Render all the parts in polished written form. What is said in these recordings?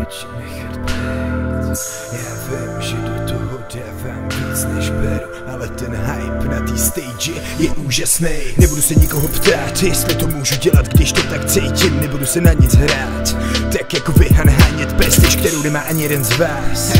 radši nechat být. Já vím, že do toho dávám víc než beru, ale ten hype na té stage je úžasný. Nebudu se nikoho ptát, jestli to můžu dělat, když to tak cítím. Nebudu se na nic hrát, tak jako vy hanhánět prestiž, kterou nemá ani jeden z vás.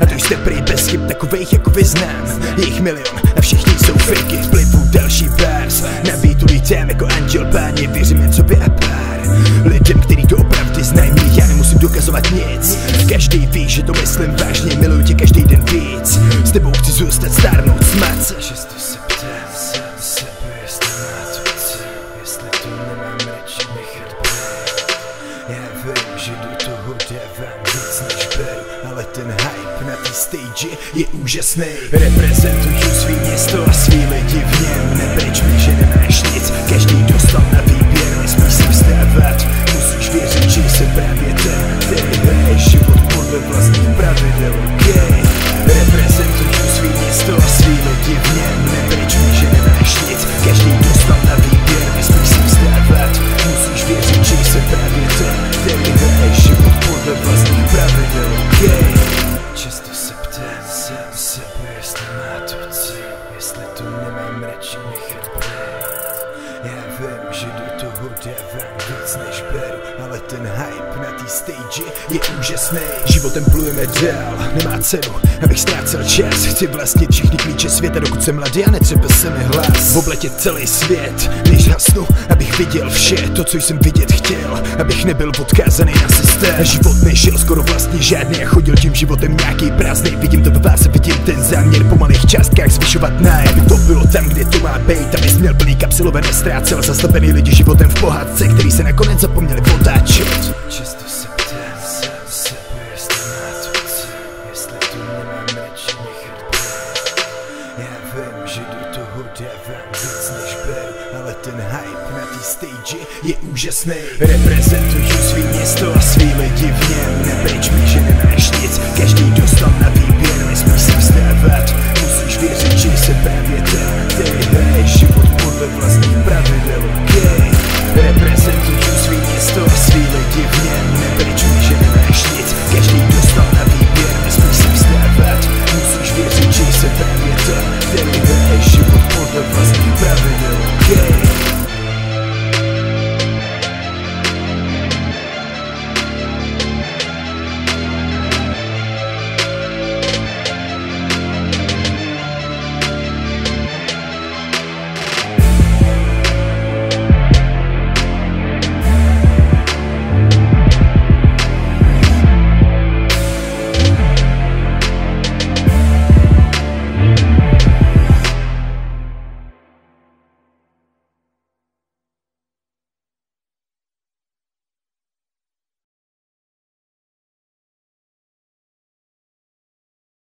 A to jste prý bez chyb, takovejch jako vy znám. Je jich milion a všichni jsou fakey. Vplivu další bars, na beatu lítám jako anděl páně. Věřím jen sobě a pár lidem, který to opravdu znají mě. Já nemusím dokazovat nic, každý ví, že to myslím vážně. Miluji tě každý den víc, s tebou chci zůstat, stárnout, smát se. Často se ptám sám sebe, jestli má to co, jestli to nemám radši nechat být. Já vím, že do toho dávám víc než beru, ale ten hype na té stage je úžasný. Reprezentuju svý město a svý lidi v něm. Nebrč mi, že nemáš nic, každý dostal na výběr. Nesmíš si vstávat, musíš věřit, že jsem právě ten, který hraje život podle vlastních pravidel, okay? Reprezentuju svý město a svý lidi v něm. Nebrč mi, že nemáš nic, každý dostal na výběr. Nesmíš si vstávat, musíš věřit, že jsem právě ten, který hraje život podle vlastních pravidel, okay? Často se ptám sám sebe, jestli má to co, jestli to nemám radši nechat být. Já vím, že do toho dávám víc než beru, ale ten hype na té stage je úžasný. Životem plujeme dál, nemá cenu, abych ztrácel čas. Chci vlastnit všichni klíče světa, dokud jsem mladý a netřepe se mi hlas. Obletět celý svět, než hasnu, abych viděl vše, to co jsem vidět chtěl. Abych nebyl odkázaný na systém. Život nežil skoro vlastně žádný a chodil tím životem nějaký prázdnej. Vidím to ve vás a vidím ten záměr po malých částkách zvyšovat nájem. Aby to bylo tam, kde to má být, abys měl plný kapsilové, nestrácel zastavený lidi životem v pohádce, který se nakonec zapomněli otáčet. Často se ptám sám sebe, jestli má to co, jestli to nemám radši nechat být. Já vím, že do toho dávám víc než beru, ale ten hype na té stage je úžasný. Reprezentuju svý město a svý lidi v něm. Nebrč mi, že nemáš nic, každý dostal na výběr. Nesmíš si vstávat, musíš věřit, že jsem právě ten, který hraje život podle vlastní